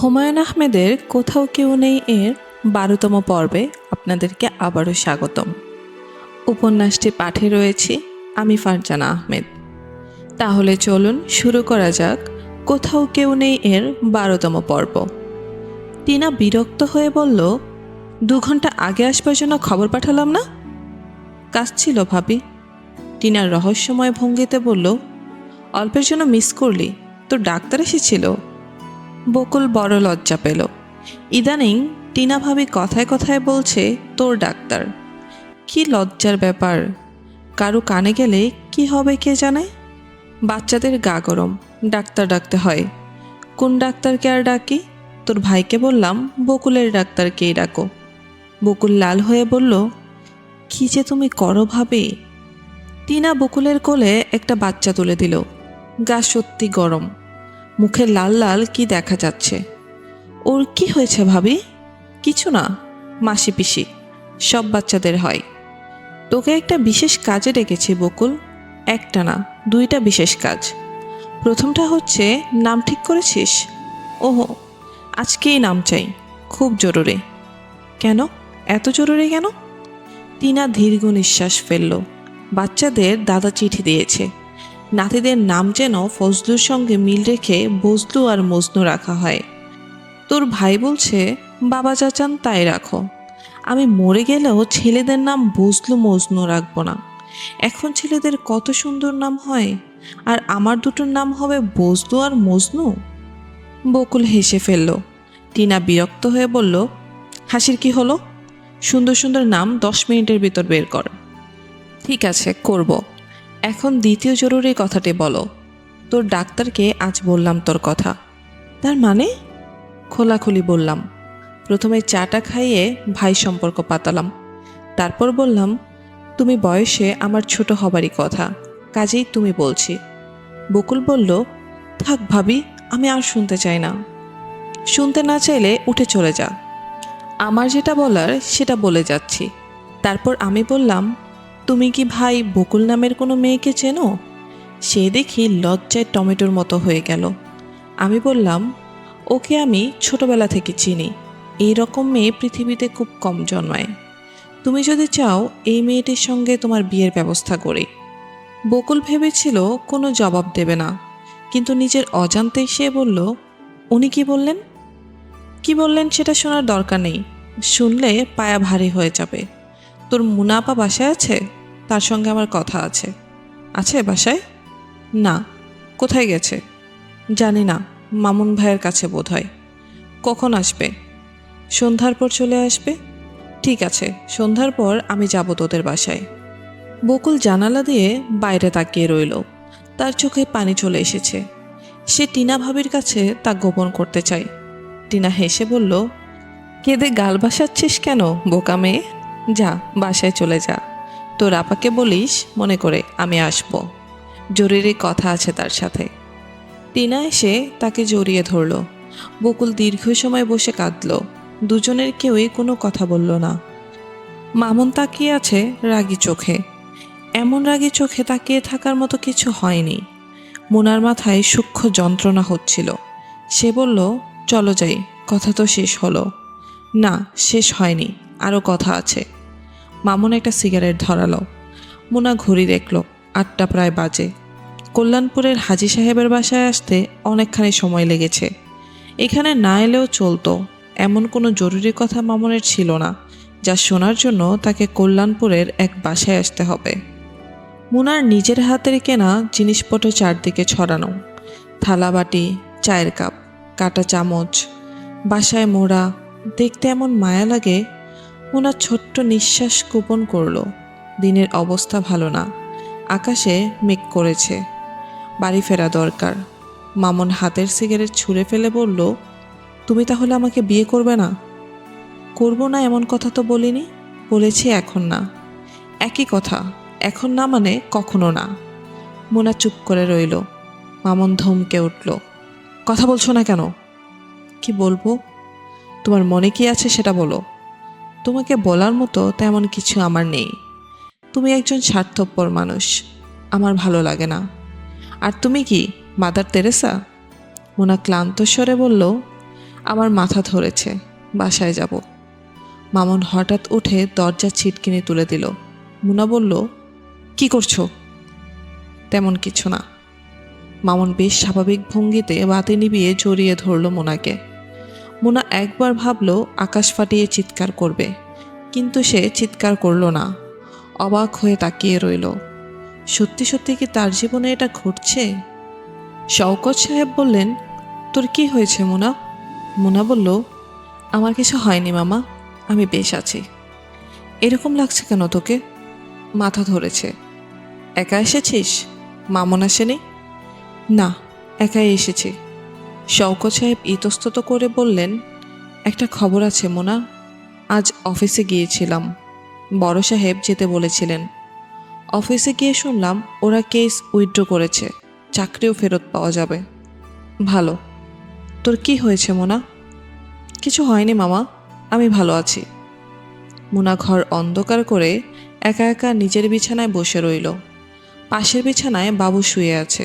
হুমায়ূন আহমেদের কোথাও কেউ নেই এর ১২তম পর্বে আপনাদেরকে আবারও স্বাগতম। উপন্যাসটি পাঠে রয়েছি আমি ফারজানা আহমেদ। তাহলে চলুন শুরু করা যাক কোথাও কেউ নেই এর ১২তম পর্ব। টিনা বিরক্ত হয়ে বলল, ২ ঘন্টা আগে আসবার জন্য খবর পাঠালাম না? কাজ ছিল ভাবি। টিনার রহস্যময় ভঙ্গিতে বলল, অল্পের জন্য মিস করলি? তোর ডাক্তার এসেছিল? বকুল বড় লজ্জা পেল। ইদানিং টিনা ভাবি কথায় কথায় বলছে তোর ডাক্তার। কি লজ্জার ব্যাপার! কারো কানে গেলে কি হবে কে জানে। বাচ্চাদের গা গরম, ডাক্তার ডাকতে হয়। কোন ডাক্তারকে আর ডাকি? তোর ভাইকে বললাম বকুলের ডাক্তারকেই ডাকো। বকুল লাল হয়ে বলল, কি যে তুমি করো ভাবি। টিনা বকুলের কোলে একটা বাচ্চা তুলে দিল। গা সত্যি গরম, মুখে লাল লাল কি দেখা যাচ্ছে। ওর কি হয়েছে ভাবি? কিছু না, মাসি পিসি, সব বাচ্চাদের হয়। তোকে একটা বিশেষ কাজে ডেকেছি বকুল। একটা না, 2টা বিশেষ কাজ। প্রথমটা হচ্ছে, নাম ঠিক করেছিস? ওহো, আজকেই নাম চাই, খুব জরুরি। কেন? এত জরুরি কেন? টিনা দীর্ঘ নিঃশ্বাস ফেলল। বাচ্চাদের দাদা চিঠি দিয়েছে, নাতিদের নাম যেন ফজলুর সঙ্গে মিল রেখে বজলু আর মজনু রাখা হয়। তোর ভাই বলছে বাবা যা চান তাই রাখো। আমি মরে গেলেও ছেলেদের নাম বজলু মজনু রাখবো না। এখন ছেলেদের কত সুন্দর নাম হয়, আর আমার দুটোর নাম হবে বজলু আর মজনু। বকুল হেসে ফেলল। টিনা বিরক্ত হয়ে বলল, হাসির কি হলো? সুন্দর সুন্দর নাম 10 মিনিটের ভিতর বের কর। ঠিক আছে, করব। এখন দ্বিতীয় জরুরি কথাটি বলো। তোর ডাক্তারকে আজ বললাম তোর কথা। তার মানে? খোলাখুলি বললাম। প্রথমে চাটা খাইয়ে ভাই সম্পর্ক পাতালাম, তারপর বললাম তুমি বয়সে আমার ছোট হবারই কথা, কাজেই তুমি বলছি। বকুল বলল, থাক ভাবি, আমি আর শুনতে চাই না। শুনতে না চাইলে উঠে চলে যা। আমার যেটা বলার সেটা বলে যাচ্ছি। তারপর আমি বললাম, তুমি কি ভাই বকুল নামের কোনো মেয়েকে চেনো? সে দেখি লজ্জায় টমেটোর মতো হয়ে গেল। আমি বললাম, ওকে আমি ছোটবেলা থেকে চিনি। এই রকম মেয়ে পৃথিবীতে খুব কম জন্মায়। তুমি যদি চাও এই মেয়েটির সঙ্গে তোমার বিয়ের ব্যবস্থা করি। বকুল ভেবেছিল কোনো জবাব দেবে না, কিন্তু নিজের অজান্তেই সে বলল, উনি কি বললেন? কি বললেন সেটা শোনার দরকার নেই, শুনলে পায়া ভারী হয়ে যাবে। তোর মুনা আপা বাসায় আছে? তার সঙ্গে আমার কথা আছে। আছে বাসায়? না। কোথায় গেছে? জানি না, মামুন ভাইয়ের কাছে বোধহয়। কখন আসবে? সন্ধ্যার পর চলে আসবে। ঠিক আছে, সন্ধ্যার পর আমি যাব তোদের বাসায়। বকুল জানালা দিয়ে বাইরে তাকিয়ে রইল। তার চোখে পানি চলে এসেছে। সে টিনা ভাবির কাছে তা গোপন করতে চায়। টিনা হেসে বলল, কেঁদে গাল বাসাচ্ছিস কেন বোকা মেয়ে? যা, বাসায় চলে যা। তোর আপাকে বলিস মনে করে আমি আসব, জরুরি কথা আছে তার সাথে। টিনা এসে তাকে জড়িয়ে ধরল। বকুল দীর্ঘ সময় বসে কাঁদল। দুজনের কেউই কোনো কথা বলল না। মামুন তাকিয়ে আছে রাগী চোখে। এমন রাগী চোখে তাকিয়ে থাকার মতো কিছু হয়নি। মোনার মাথায় সূক্ষ্ম যন্ত্রণা হচ্ছিল। সে বলল, চলো যাই, কথা তো শেষ হলো। না, শেষ হয়নি, আরও কথা আছে। মামুন একটা সিগারেট ধরালো। মোনা ঘড়ি দেখল, 8টা প্রায় বাজে। কল্যাণপুরের হাজী সাহেবের বাসায় আসতে অনেকখানি সময় লেগেছে। এখানে না এলেও চলতো, এমন কোনো জরুরি কথা মামুনের ছিল না যা শোনার জন্য তাকে কল্যাণপুরের এক বাসায় আসতে হবে। মুনার নিজের হাতের কেনা জিনিসপত্র চারদিকে ছড়ানো, থালাবাটি, চায়ের কাপ, কাটা চামচ, বাসায় মোড়া, দেখতে এমন মায়া লাগে। মুনা ছোট্ট নিঃশ্বাস গোপন করল। দিনের অবস্থা ভালো না, আকাশে মেঘ করেছে, বাড়ি ফেরা দরকার। মামুন হাতের সিগারেট ছুঁড়ে ফেলে বলল, তুমি তাহলে আমাকে বিয়ে করবে না? করব না এমন কথা তো বলিনি, বলেছি এখন না। একই কথা, এখন না মানে কখনো না। মোনা চুপ করে রইল। মামুন ধমকে উঠল, কথা বলছো না কেন? কি বলবো? তোমার মনে কি আছে সেটা বলো। তোমাকে বলার মতো তেমন কিছু আমার নেই। তুমি একজন স্বার্থপর মানুষ, আমার ভালো লাগে না। আর তুমি কি মাদার তেরেসা? মোনা ক্লান্ত স্বরে বলল, আমার মাথা ধরেছে, বাসায় যাব। মামুন হঠাৎ উঠে দরজা ছিটকিনি তুলে দিল। মুনা বলল, কি করছো? তেমন কিছু না। মামুন বেশ স্বাভাবিক ভঙ্গিতে বাতি নিভিয়ে জড়িয়ে ধরল মুনাকে। মুনা একবার ভাবল আকাশ ফাটিয়ে চিৎকার করবে, কিন্তু সে চিৎকার করল না। অবাক হয়ে তাকিয়ে রইল। সত্যি সত্যি কি তার জীবনে এটা ঘটছে? শওকত সাহেব বললেন, তোর কি হয়েছে মুনা? মুনা বলল, আমার কিছু হয়নি মামা, আমি বেশ আছি। এরকম লাগছে কেন তোকে? মাথা ধরেছে। একা এসেছিস? মামুন আসেনি? না, একাই এসেছি। শওকত সাহেব ইতস্তত করে বললেন, একটা খবর আছে মোনা। আজ অফিসে গিয়েছিলাম, বড় সাহেব যেতে বলেছিলেন। অফিসে গিয়ে শুনলাম ওরা কেস উইথড্র করেছে, চাকরিও ফেরত পাওয়া যাবে। ভালো। তোর কি হয়েছে মোনা? কিছু হয়নি মামা, আমি ভালো আছি। মোনা ঘর অন্ধকার করে একা একা নিজের বিছানায় বসে রইল। পাশের বিছানায় বাবু শুয়ে আছে,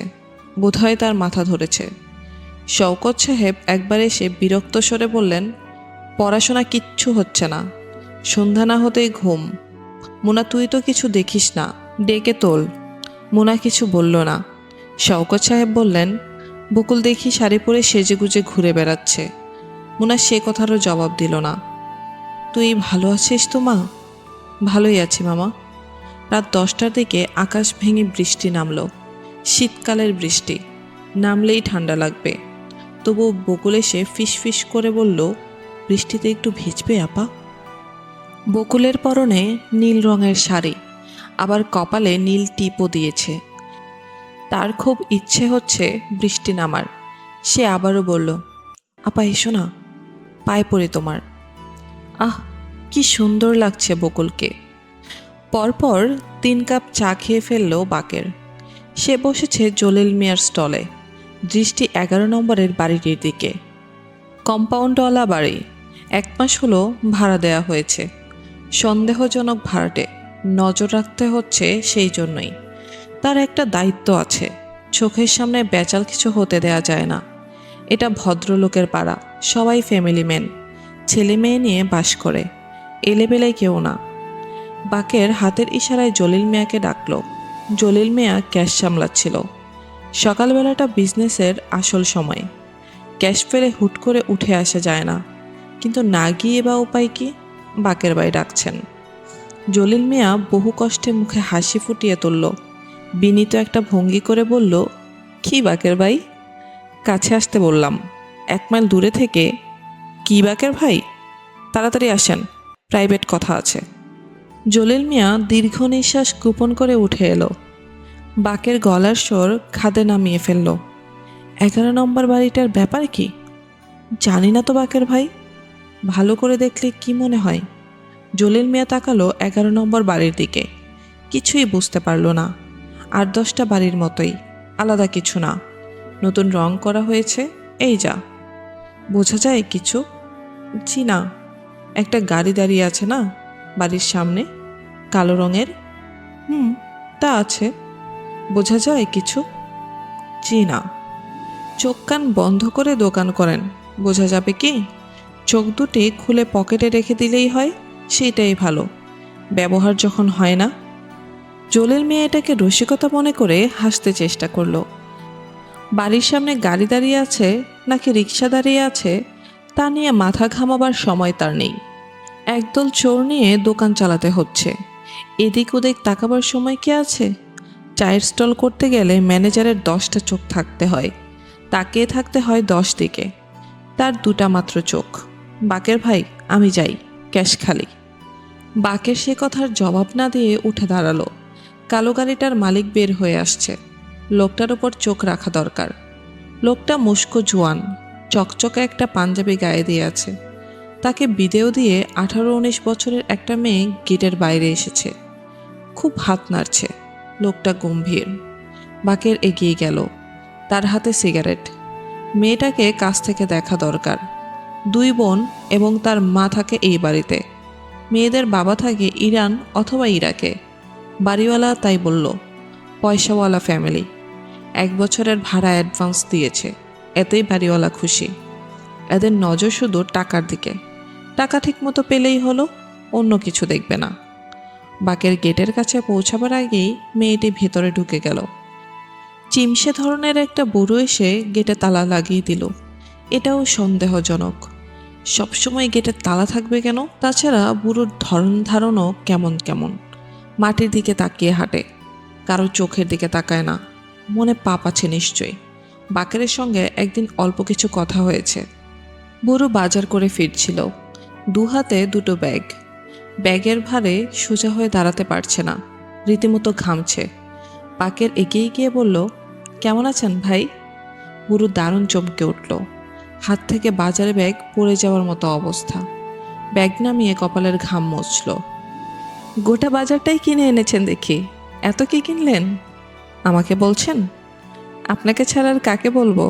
বোধহয় তার মাথা ধরেছে। শওকত সাহেব একবার এসে বিরক্ত স্বরে বললেন, পড়াশোনা কিচ্ছু হচ্ছে না, সন্ধ্যা না হতেই ঘুম। মুনা তুই তো কিছু দেখিস না, ডেকে তোল। মুনা কিছু বলল না। শওকত সাহেব বললেন, বকুল দেখি শাড়ি পরে সেজেগুজে ঘুরে বেড়াচ্ছে। মুনা সে কথারও জবাব দিল না। তুই ভালো আছিস তো মা? ভালোই আছি মামা। রাত 10টার দিকে আকাশ ভেঙে বৃষ্টি নামলো। শীতকালের বৃষ্টি, নামলেই ঠান্ডা লাগবে। তবু বকুল এসে ফিস করে বলল, বৃষ্টিতে একটু ভিজবে আপা? বকুলের পরনে নীল রঙের শাড়ি, আবার কপালে নীল টিপও দিয়েছে। তার খুব ইচ্ছে হচ্ছে বৃষ্টি নামার। সে আবারও বলল, আপা এসো না, পায়ে পড়ে তোমার। আহ, কি সুন্দর লাগছে বকুলকে। পরপর 3 কাপ চা খেয়ে ফেলল বাকের। সে বসেছে জলিল মিয়ার স্টলে, দৃষ্টি 11 নম্বরের বাড়িটির দিকে। কম্পাউন্ডওয়ালা বাড়ি, 1 মাস হলো ভাড়া দেয়া হয়েছে। সন্দেহজনক ভাড়াটে, নজর রাখতে হচ্ছে। সেই জন্যই তার একটা দায়িত্ব আছে, চোখের সামনে বেচাল কিছু হতে দেয়া যায় না। এটা ভদ্রলোকের পাড়া, সবাই ফ্যামিলি ম্যান, ছেলে মেয়ে নিয়ে বাস করে, এলেবেলে কেউ না। বাকের হাতের ইশারায় জলিল মিয়াকে ডাকল। জলিল মিয়া ক্যাশ সামলাচ্ছিল। সকালবেলাটা বিজনেসের আসল সময়, ক্যাশ ফেলে হুট করে উঠে আসা যায় না। কিন্তু না গিয়ে বা উপায় কি? বাকের ভাই ডাকছেন। জলিল মিয়া বহু কষ্টে মুখে হাসি ফুটিয়ে তুলল, বিনীত একটা ভঙ্গি করে বলল, কি বাকের ভাই? কাছে আসতে বললাম, 1 মাইল দূরে থেকে। কি বাকের ভাই, তাড়াতাড়ি আসেন, প্রাইভেট কথা আছে। জলিল মিয়া দীর্ঘ নিঃশ্বাস গোপন করে উঠে এলো। বাকের গলার স্বর খাদে নামিয়ে ফেলল। 11 নম্বর বাড়িটার ব্যাপার কি? জানি না তো বাকের ভাই, ভালো করে দেখলে কি মনে হয়? জলিল মিয়া তাকালো 11 নম্বর বাড়ির দিকে, কিছুই বুঝতে পারল না। 8-10টা বাড়ির মতোই, আলাদা কিছু না। নতুন রং করা হয়েছে, এই যা। বোঝা যায় কিছু? জি না। একটা গাড়ি দাঁড়িয়ে আছে না বাড়ির সামনে, কালো রঙের? তা আছে। বোঝা যায় কিছু? জি না। চোখ কান বন্ধ করে দোকান করেন, বোঝা যাবে কি? চোখ দুটি খুলে পকেটে রেখে দিলেই হয়, সেইটাই ভালো, ব্যবহার যখন হয় না। জলিল মিয়া এটাকে রসিকতা মনে করে হাসতে চেষ্টা করলো। বাড়ির সামনে গাড়ি দাঁড়িয়ে আছে নাকি রিক্সা দাঁড়িয়ে আছে তা নিয়ে মাথা ঘামাবার সময় তার নেই। একদল চোর নিয়ে দোকান চালাতে হচ্ছে, এদিক ওদিক তাকাবার সময় কি আছে? চায়ের স্টল করতে গেলে ম্যানেজারের 10টা চোখ থাকতে হয়, তাকিয়ে থাকতে হয় 10 দিকে। তার 2টা মাত্র চোখ। বাকের ভাই, আমি যাই, ক্যাশ খালি। বাকের সে কথার জবাব না দিয়ে উঠে দাঁড়ালো। কালো গাড়িটার মালিক বের হয়ে আসছে। লোকটার ওপর চোখ রাখা দরকার। লোকটা মুস্কো জোয়ান, চকচকে একটা পাঞ্জাবি গায়ে দিয়ে আছে। তাকে বিদেও দিয়ে 18-19 বছরের একটা মেয়ে গেটের বাইরে এসেছে। খুব হাত নাড়ছে। লোকটা গম্ভীর। বাকের এগিয়ে গেল, তার হাতে সিগারেট। মেয়েটাকে কাছ থেকে দেখা দরকার। 2 বোন এবং তার মা থাকে এই বাড়িতে। মেয়েদের বাবা থাকে ইরান অথবা ইরাকে। বাড়িওয়ালা তাই বলল, পয়সাওয়ালা ফ্যামিলি। 1 বছরের ভাড়া অ্যাডভান্স দিয়েছে, এতেই বাড়িওয়ালা খুশি। এদের নজর শুধু টাকার দিকে। টাকা ঠিকমতো পেলেই হলো, অন্য কিছু দেখবে না। বাকের গেটের কাছে পৌঁছাবার আগেই মেয়েটি ভেতরে ঢুকে গেল। চিমসে ধরনের একটা বুড়ো এসে গেটে তালা লাগিয়ে দিল। এটাও সন্দেহজনক। সবসময় গেটে তালা থাকবে কেন? তাছাড়া বুড়োর ধরন ধারণও কেমন কেমন। মাটির দিকে তাকিয়ে হাঁটে, কারো চোখের দিকে তাকায় না। মনে পাপ আছে নিশ্চয়ই। বাকেরের সঙ্গে একদিন অল্প কিছু কথা হয়েছে। বুড়ো বাজার করে ফিরছিল, দু হাতে দুটো ব্যাগ। ব্যাগের ভারে সোজা হয়ে দাঁড়াতে পারছে না, রীতিমতো ঘামছে। বাকের এগিয়ে গিয়ে বলল, কেমন আছেন ভাই? বুড়ো দারুণ চমকে উঠল। হাত থেকে বাজারে ব্যাগ পড়ে যাওয়ার মতো অবস্থা। ব্যাগ নামিয়ে কপালের ঘাম মুছল। গোটা বাজারটাই কিনে এনেছেন দেখি, এত কি কিনলেন? আমাকে বলছেন? আপনাকে ছাড়া আর কাকে বলবো?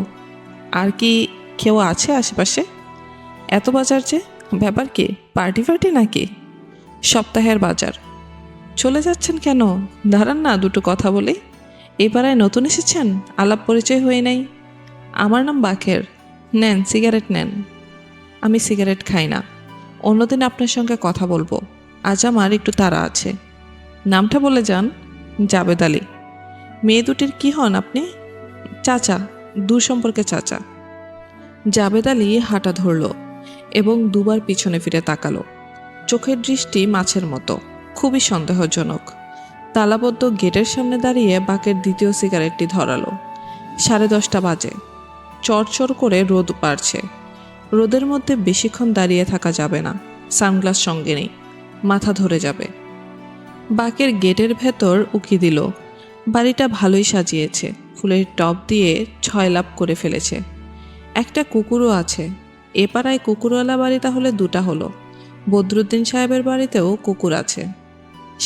আর কি কেউ আছে আশেপাশে? এত বাজার যে, ব্যাপার কি? পার্টি নাকি? সপ্তাহের বাজার। চলে যাচ্ছেন কেন? দাঁড়ান না, দুটো কথা বলি। এই পাড়ায় নতুন এসেছেন, আলাপ পরিচয় হয়ে নাই। আমার নাম বাকের। নেন, সিগারেট নেন। আমি সিগারেট খাই না। অন্যদিন আপনার সঙ্গে কথা বলবো, আজ আমার একটু তাড়া আছে। নামটা বলে যান। জাবেদ আলী। মেয়ে দুটির কি হন আপনি? চাচা, দূর সম্পর্কে চাচা। জাবেদ আলী হাঁটা ধরল এবং দুবার পিছনে ফিরে তাকালো। চোখের দৃষ্টি মাছের মতো, খুবই সন্দেহজনক। তালাবদ্ধ গেটের সামনে দাঁড়িয়ে বাকের দ্বিতীয় সিগারেটটি ধরালো। 10:30 বাজে। চড়চড় করে রোদ পাড়ছে। রোদের মধ্যে বেশিক্ষণ দাঁড়িয়ে থাকা যাবে না। সানগ্লাস সঙ্গে নেই, মাথা ধরে যাবে। বাকের গেটের ভেতর উকি দিল। বাড়িটা ভালোই সাজিয়েছে, ফুলের টব দিয়ে 6 লাভ করে ফেলেছে। একটা কুকুরও আছে। এ পাড়ায় কুকুরওয়ালা বাড়ি তাহলে দুটা হলো। বদরুদ্দিন সাহেবের বাড়িতেও কুকুর আছে।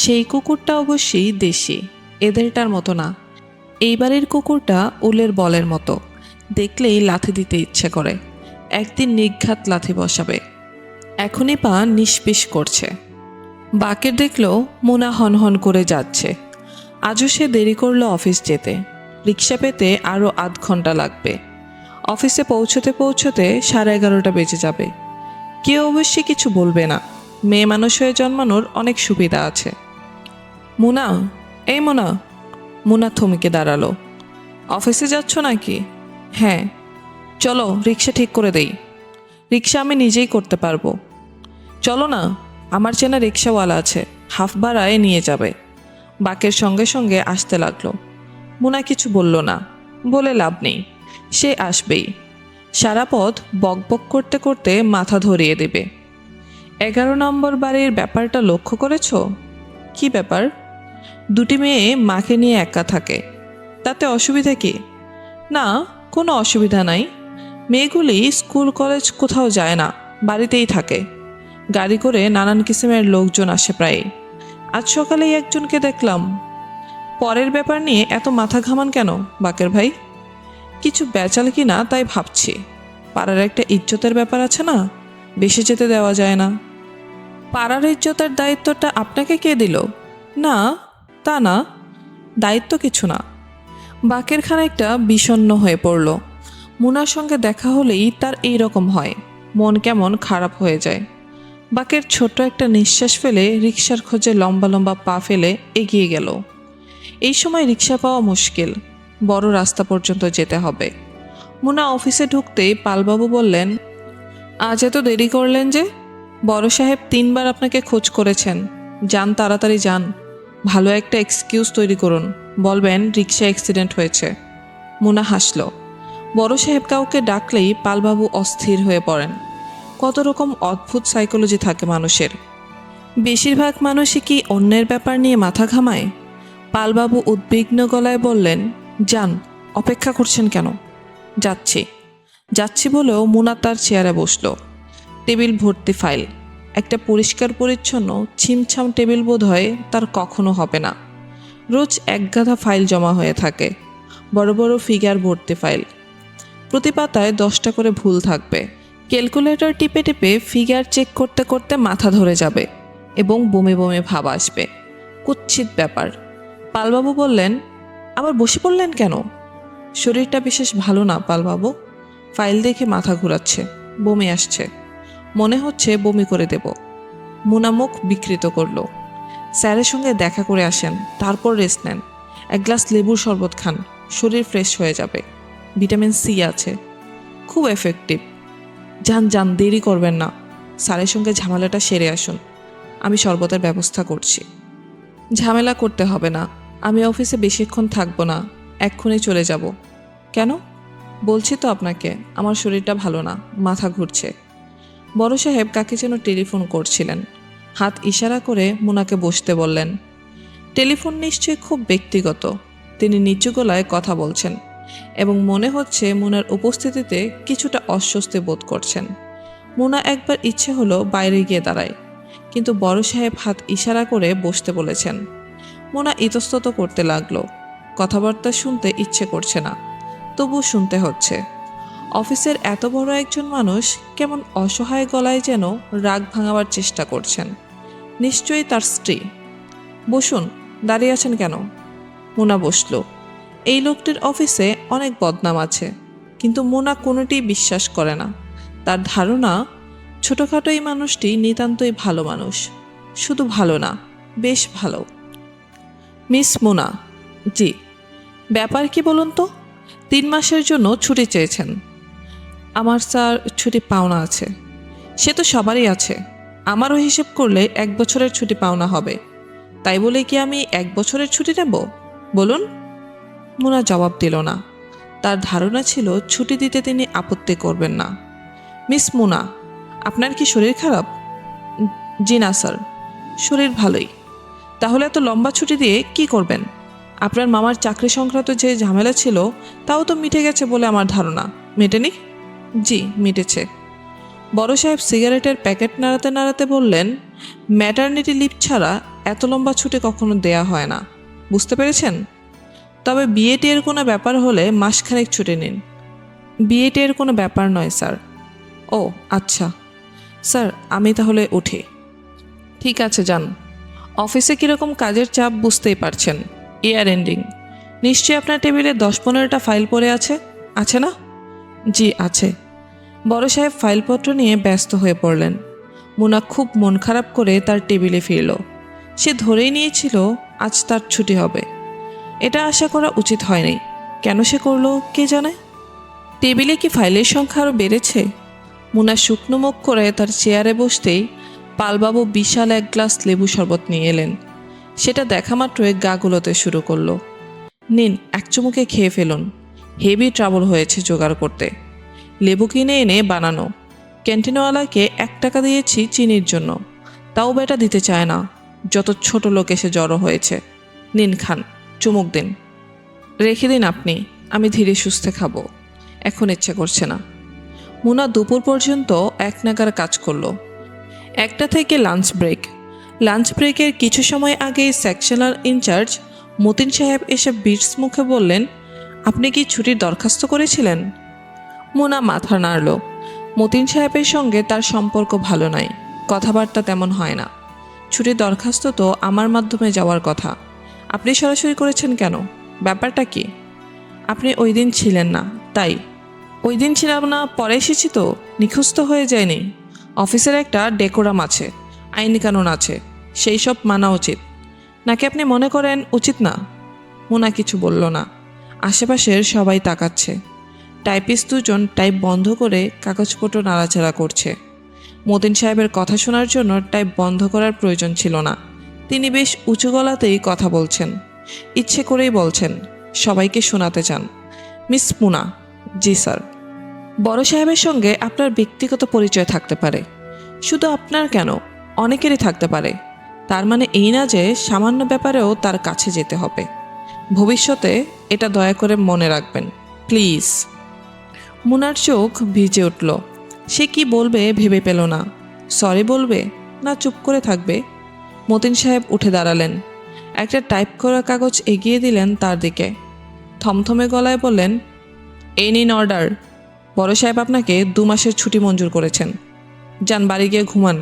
সেই কুকুরটা অবশ্যই দেশি, এদেরটার মতো না। এই বাড়ির কুকুরটা উলের বলের মতো, দেখলেই লাথি দিতে ইচ্ছে করে। একদিন নিঘাত লাথি বসাবে। এখনই পা নিষ্পিস করছে। বাকের দেখল মুনা হনহন করে যাচ্ছে। আজও সে দেরি করলো অফিস যেতে। রিক্সা পেতে আরও আধ ঘন্টা লাগবে। অফিসে পৌঁছতে পৌঁছতে 11:30 বেজে যাবে। কেউ অবশ্যই কিছু বলবে না। মেয়ে মানুষ হয়ে জন্মানোর অনেক সুবিধা আছে। মুনা, এই মুনা। মুনা থমকে দাঁড়ালো। অফিসে যাচ্ছ নাকি? হ্যাঁ। চলো রিক্সা ঠিক করে দেই। রিক্সা আমি নিজেই করতে পারবো। চলো না, আমার চেনা রিক্সাওয়ালা আছে, হাফ ভাড়ায় নিয়ে যাবে। বাকের সঙ্গে সঙ্গে আসতে লাগলো। মুনা কিছু বলল না, বলে লাভ নেই, সে আসবেই। সারা পথ বকবক করতে করতে মাথা ধরিয়ে দেবে। 11 নম্বর বাড়ির ব্যাপারটা লক্ষ্য করেছ? কি ব্যাপার? দুটি মেয়ে মাকে নিয়ে একা থাকে, তাতে অসুবিধা কি? না, কোনো অসুবিধা নাই। মেয়েগুলি স্কুল কলেজ কোথাও যায় না, বাড়িতেই থাকে। গাড়ি করে নানান কিসিমের লোকজন আসে প্রায়। আজ সকালেই একজনকে দেখলাম। পরের ব্যাপার নিয়ে এত মাথা ঘামান কেন বাকের ভাই? কিছু বেচাল কি না তাই ভাবছি। পাড়ার একটা ইজ্জতের ব্যাপার আছে না, বেশি যেতে দেওয়া যায় না। পাড়ার ইজ্জতের দায়িত্বটা আপনাকে কে দিল? না, তা না, দায়িত্ব কিছু না। বাকের খানিকটা বিষণ্ণ হয়ে পড়ল। মুনার সঙ্গে দেখা হলেই তার এই রকম হয়, মন কেমন খারাপ হয়ে যায়। বাকের ছোট্ট একটা নিঃশ্বাস ফেলে রিকশার খোঁজে লম্বা লম্বা পা ফেলে এগিয়ে গেল। এই সময় রিকশা পাওয়া মুশকিল, বড় রাস্তা পর্যন্ত যেতে হবে। মুনা অফিসে ঢুকতেই পালবাবু বললেন, আজ এত দেরি করলেন যে? বড় সাহেব 3 বার আপনাকে খোঁজ করেছেন। যান, তাড়াতাড়ি যান। ভালো একটা এক্সকিউজ তৈরি করুন, বলবেন রিকশা অ্যাক্সিডেন্ট হয়েছে। মুনা হাসল। বড় সাহেব কাউকে ডাকলেই পালবাবু অস্থির হয়ে পড়েন। কত রকম অদ্ভুত সাইকোলজি থাকে মানুষের। বেশিরভাগ মানুষই কি অন্যের ব্যাপার নিয়ে মাথা ঘামায়? পালবাবু উদ্বিগ্ন গলায় বললেন, যান, অপেক্ষা করছেন কেন? যাচ্ছি। যাচ্ছি বলেও মুনা তার চেয়ারে বসল। টেবিল ভর্তি ফাইল। একটা পরিষ্কার পরিচ্ছন্ন ছিমছাম টেবিল বোধ হয় তার কখনো হবে না। রোজ একগাদা ফাইল জমা হয়ে থাকে, বড় বড় ফিগার ভর্তি ফাইল। প্রতি পাতায় 10টা করে ভুল থাকবে। ক্যালকুলেটর টিপে টিপে ফিগার চেক করতে করতে মাথা ধরে যাবে এবং বমি বমি ভাব আসবে। কুৎসিত ব্যাপার। পালবাবু বললেন, আবার বসে পড়লেন কেন? শরীরটা বিশেষ ভালো না পালবাবু, ফাইল দেখে মাথা ঘুরাচ্ছে। বমি আসছে, মনে হচ্ছে বমি করে দেব। মুনা মুখ বিকৃত করল। স্যারের সঙ্গে দেখা করে আসেন, তারপর রেস্ট নেন। এক গ্লাস লেবুর শরবত খান, শরীর ফ্রেশ হয়ে যাবে। ভিটামিন সি আছে, খুব এফেক্টিভ। যান যান, দেরি করবেন না। স্যারের সঙ্গে ঝামেলাটা সেরে আসুন, আমি শরবতের ব্যবস্থা করছি। ঝামেলা করতে হবে না, আমি অফিসে বেশিক্ষণ থাকবো না, এক্ষুনি চলে যাব। কেন? বলছি তো আপনাকে, আমার শরীরটা ভালো না, মাথা ঘুরছে। বড় সাহেব কাকে যেন টেলিফোন করছিলেন। হাত ইশারা করে মুনাকে বসতে বললেন। টেলিফোন নিশ্চয়ই খুব ব্যক্তিগত। তিনি নিচু গলায় কথা বলছেন এবং মনে হচ্ছে মুনার উপস্থিতিতে কিছুটা অস্বস্তি বোধ করছেন। মুনা একবার ইচ্ছে হলো বাইরে গিয়ে দাঁড়ায়, কিন্তু বড় সাহেব হাত ইশারা করে বসতে বলেছেন। মুনা ইতস্তত করতে লাগলো। কথাবার্তা শুনতে ইচ্ছে করছে না, তবু শুনতে হচ্ছে। অফিসের এত বড় একজন মানুষ কেমন অসহায় গলায় যেন রাগ ভাঙাবার চেষ্টা করছেন। নিশ্চয়ই তার স্ত্রী। বসুন, দাঁড়িয়ে আছেন কেন? মুনা বসল। এই লোকটির অফিসে অনেক বদনাম আছে, কিন্তু মুনা কোনোটি বিশ্বাস করে না। তার ধারণা ছোটোখাটো এই মানুষটি নিতান্তই ভালো মানুষ। শুধু ভালো না, বেশ ভালো। মিস মুনা? জি। ব্যাপার কি বলুন তো? 3 মাসের জন্য ছুটি চেয়েছেন। আমার স্যার ছুটি পাওনা আছে। সে তো সবারই আছে, আমারও হিসেব করলে 1 বছরের ছুটি পাওনা হবে। তাই বলে কি আমি 1 বছরের ছুটি নেব? বলুন। মুনা জবাব দিল না। তার ধারণা ছিল ছুটি দিতে তিনি আপত্তি করবেন না। মিস মুনা, আপনার কি শরীর খারাপ? জি না স্যার, শরীর ভালোই। তাহলে এত লম্বা ছুটি দিয়ে কি করবেন? আপনার মামার চাকরি সংক্রান্ত যে ঝামেলা ছিল তাও তো মিটে গেছে বলে আমার ধারণা, মেটেনি? জি, মিটেছে। বড় সাহেব সিগারেটের প্যাকেট নাড়াতে নাড়াতে বললেন, ম্যাটারনিটি লিভ ছাড়া এত লম্বা ছুটি কখনো দেয়া হয় না, বুঝতে পেরেছেন? তবে বিএটি এর কোনো ব্যাপার হলে মাসখানেক ছুটি নিন। বিএটি এর কোনো ব্যাপার নয় স্যার। ও আচ্ছা স্যার, আমি তাহলে উঠি। ঠিক আছে, যান। অফিসে কীরকম কাজের চাপ বুঝতেই পারছেন। Year ending. নিশ্চয়ই আপনার টেবিলে 10-15টা ফাইল পড়ে আছে, আছে না? জি আছে। বড় সাহেব ফাইলপত্র নিয়ে ব্যস্ত হয়ে পড়লেন। মুনা খুব মন খারাপ করে তার টেবিলে ফিরল। সে ধরেই নিয়েছিল আজ তার ছুটি হবে। এটা আশা করা উচিত হয়নি। কেন সে করলো কে জানে। টেবিলে কি ফাইলের সংখ্যা আরও বেড়েছে? মুনা শুকনো মুখ করে তার চেয়ারে বসতেই পালবাবু বিশাল এক গ্লাস লেবু শরবত নিয়ে এলেন। সেটা দেখা মাত্রই গা গুলোতে শুরু করলো। নিন, এক চুমুকে খেয়ে ফেলুন। হেভি ট্রাবল হয়েছে জোগাড় করতে। লেবু কিনে এনে বানানো। ক্যান্টিনওয়ালাকে 1 টাকা দিয়েছি চিনির জন্য, তাও বেটা দিতে চায় না। যত ছোট লোক এসে জড়ো হয়েছে। নিন খান, চুমুক দিন। রেখে দিন আপনি, আমি ধীরে সুস্থে খাবো, এখন ইচ্ছে করছে না। মুনা দুপুর পর্যন্ত 1 নাগার কাজ করলো। 1টা থেকে লাঞ্চ ব্রেক। লাঞ্চ ব্রেকের কিছু সময় আগেই সেকশনাল ইনচার্জ মতিন সাহেব এসে বিটস মুখে বললেন, আপনি কি ছুটির দরখাস্ত করেছিলেন? মুনা মাথা নাড়ল। মতিন সাহেবের সঙ্গে তার সম্পর্ক ভালো নয়, কথাবার্তা তেমন হয় না। ছুটির দরখাস্ত তো আমার মাধ্যমে যাওয়ার কথা, আপনি সরাসরি করেছেন কেন? ব্যাপারটা কি? আপনি ওই দিন ছিলেন না, তাই। ওই দিন ছিলাম না, পরে এসেছি তো, নিখোঁজ তো হয়ে যায়নি। অফিসের একটা ডেকোরাম আছে, আইন কানুন আছে, সেই সব মানা উচিত। নাকি আপনি মনে করেন উচিত না? মুনা কিছু বলল না। আশেপাশের সবাই তাকাচ্ছে। টাইপিস্ট 2জন টাইপ বন্ধ করে কাগজপত্র নাড়াচাড়া করছে। মতিন সাহেবের কথা শোনার জন্য টাইপ বন্ধ করার প্রয়োজন ছিল না। তিনি বেশ উঁচু গলাতেই কথা বলছেন, ইচ্ছে করেই বলছেন, সবাইকে শোনাতে চান। মিস মুনা? জি স্যার। বড় সাহেবের সঙ্গে আপনার ব্যক্তিগত পরিচয় থাকতে পারে। শুধু আপনার কেন, অনেকেরই থাকতে পারে। তার মানে এই না যে সামান্য ব্যাপারেও তার কাছে যেতে হবে। ভবিষ্যতে এটা দয়া করে মনে রাখবেন, প্লিজ। মুনার চোখ ভিজে উঠল। সে কি বলবে ভেবে পেল না। সরি বলবে না চুপ করে থাকবে? মতিন সাহেব উঠে দাঁড়ালেন। একটা টাইপ করা কাগজ এগিয়ে দিলেন তার দিকে। থমথমে গলায় বললেন, এই নিন অর্ডার। বড় সাহেব আপনাকে 2 মাসের ছুটি মঞ্জুর করেছেন। যান, বাড়ি গিয়ে ঘুমান।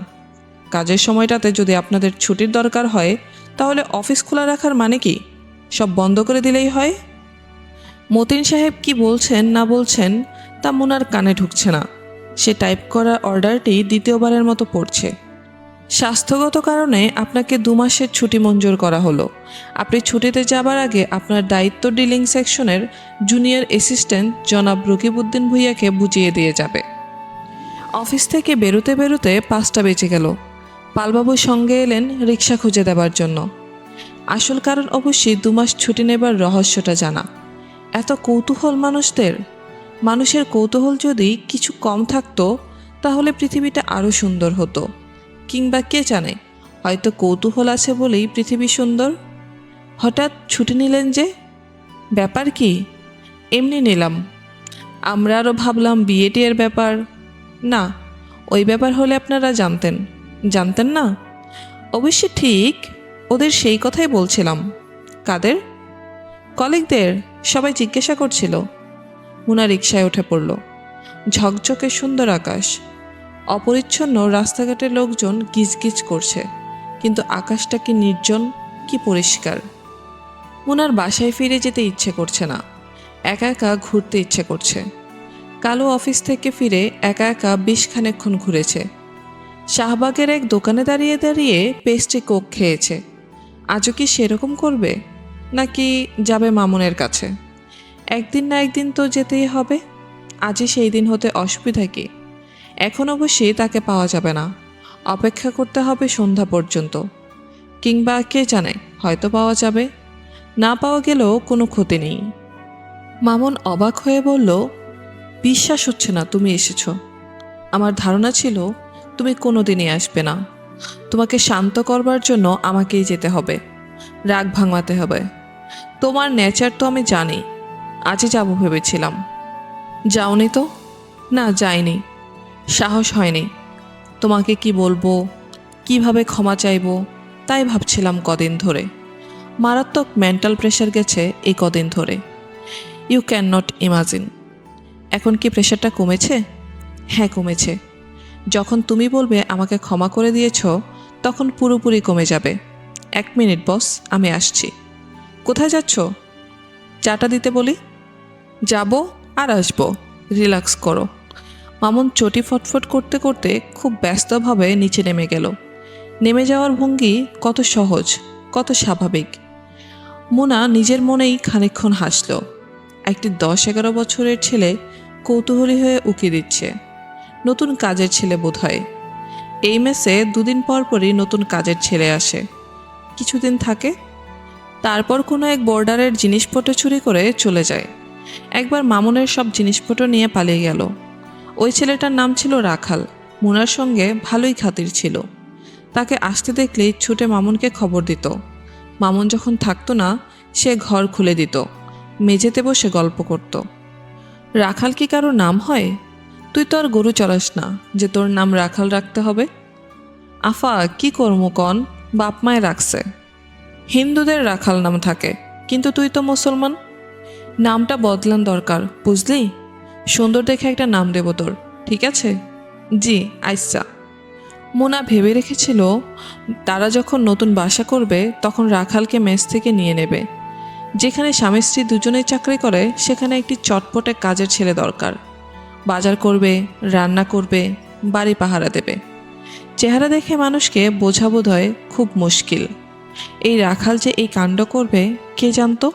কাজের সময়টাতে যদি আপনাদের ছুটির দরকার হয় তাহলে অফিস খোলা রাখার মানে কি? সব বন্ধ করে দিলেই হয়। মতিন সাহেব কি বলছেন না বলছেন তা মুনার কানে ঢুকছে না। সে টাইপ করা অর্ডারটি দ্বিতীয়বারের মতো পড়ছে। স্বাস্থ্যগত কারণে আপনাকে 2 মাসের ছুটি মঞ্জুর করা হলো। আপনি ছুটিতে যাবার আগে আপনার দায়িত্ব ডিলিং সেকশনের জুনিয়র অ্যাসিস্ট্যান্ট জনাব রকিবউদ্দিন ভূঁইয়াকে বুঝিয়ে দিয়ে যাবে। অফিস থেকে বেরোতে বেরোতে 5টা বেজে গেল। পালবাবু সঙ্গে এলেন রিক্সা খুঁজে দেবার জন্য। আসল কারণ অবশ্যই 2 মাস ছুটি নেবার রহস্যটা জানা। এত কৌতূহল মানুষের কৌতূহল যদি কিছু কম থাকতো তাহলে পৃথিবীটা আরও সুন্দর হতো। কিংবা কে জানে, হয়তো কৌতূহল আছে বলেই পৃথিবী সুন্দর। হঠাৎ ছুটি নিলেন যে? ব্যাপার কি? এমনি নিলাম। আমরা আরও ভাবলাম বিয়েটি এর ব্যাপার। না, ওই ব্যাপার হলে আপনারা জানতেন না? অবশ্যই ঠিক, ওদের সেই কথাই বলছিলাম। কাদের? কলিগদের, সবাই জিজ্ঞাসা করছিল। মুনা রিকশায় উঠে পড়ল। ঝকঝকে সুন্দর আকাশ, অপরিচ্ছন্ন রাস্তাঘাটের লোকজন গিজগিজ করছে, কিন্তু আকাশটা কি নির্জন, কি পরিষ্কার। মুনার বাসায় ফিরে যেতে ইচ্ছে করছে না, একা একা ঘুরতে ইচ্ছে করছে। কালো অফিস থেকে ফিরে একা একা 20 খানেকক্ষণ ঘুরেছে। শাহবাগের এক দোকানে দাঁড়িয়ে দাঁড়িয়ে পেস্ট্রি কোক খেয়েছে। আজও কি সেরকম করবে, নাকি যাবে মামুনের কাছে? একদিন না একদিন তো যেতেই হবে। আজই সেই দিন হতে অসুবিধা কি? এখন অবশ্যই তাকে পাওয়া যাবে না, অপেক্ষা করতে হবে সন্ধ্যা পর্যন্ত। কিংবা কে জানে, হয়তো পাওয়া যাবে। না পাওয়া গেলেও কোনো ক্ষতি নেই। মামুন অবাক হয়ে বলল, বিশ্বাস হচ্ছে না তুমি এসেছ। আমার ধারণা ছিল তুমি কোনোদিনই আসবে না। তোমাকে শান্ত করবার জন্য আমাকেই যেতে হবে, রাগ ভাঙাতে হবে। তোমার নেচার তো আমি জানি। আজই যাব ভেবেছিলাম। যাওনি তো? না, যাইনি, সাহস হয়নি। তোমাকে কি বলবো, কিভাবে ক্ষমা চাইবো, তাই ভাবছিলাম কদিন ধরে। মারাত্মক মেন্টাল প্রেশার গেছে এই কদিন ধরে। You can not imagine. এখন কি প্রেশারটা কমেছে? হ্যাঁ, কমেছে। যখন তুমি বলবে আমাকে ক্ষমা করে দিয়েছ, তখন পুরোপুরি কমে যাবে। 1 মিনিট বস, আমি আসছি। কোথায় যাচ্ছ? চাটা দিতে বলি। যাব আর আসবো, রিল্যাক্স করো। মামুন চটি ফটফট করতে করতে খুব ব্যস্তভাবে নিচে নেমে গেল। নেমে যাওয়ার ভঙ্গি কত সহজ, কত স্বাভাবিক। মুনা নিজের মনেই খানিকক্ষণ হাসল। একটি 10-11 বছরের ছেলে কৌতূহলী হয়ে উকি দিচ্ছে। নতুন কাজের ছেলে বোধহয়। এই মেসে 2 দিন পর পরই নতুন কাজের ছেলে আসে, কিছুদিন থাকে, তারপর কোনো এক বোর্ডারের জিনিসপত্র চুরি করে চলে যায়। একবার মামুনের সব জিনিসপত্র নিয়ে পালিয়ে গেল। ওই ছেলেটার নাম ছিল রাখাল। মুনার সঙ্গে ভালোই খাতির ছিল। তাকে আসতে দেখলেই ছুটে মামুনকে খবর দিত। মামুন যখন থাকতো না, সে ঘর খুলে দিত, মেঝেতে বসে গল্প করত। রাখাল কি কারো নাম হয়? তুই তো আর গরু চড়াস না যে তোর নাম রাখাল রাখতে হবে। আফা, কি করমু কন, বাপ মায় রাখছে। হিন্দুদের রাখাল নাম থাকে, কিন্তু তুই তো মুসলমান। নামটা বদলান দরকার, বুঝলি? সুন্দর দেখে একটা নাম দেব তোর, ঠিক আছে? জি, আইসা। মোনা ভেবে রেখেছিল তারা যখন নতুন বাসা করবে তখন রাখালকে মেস থেকে নিয়ে নেবে। যেখানে স্বামী স্ত্রী দুজনেই চাকরি করে সেখানে একটি চটপটে কাজের ছেলে দরকার। বাজার করবে, রান্না করবে, বাড়ি পাহারা দেবে। চেহারা দেখে মানুষকে বোঝা বোধ হয় খুব মুশকিল। এই রাখাল যে এই কাণ্ড করবে কে জানতো?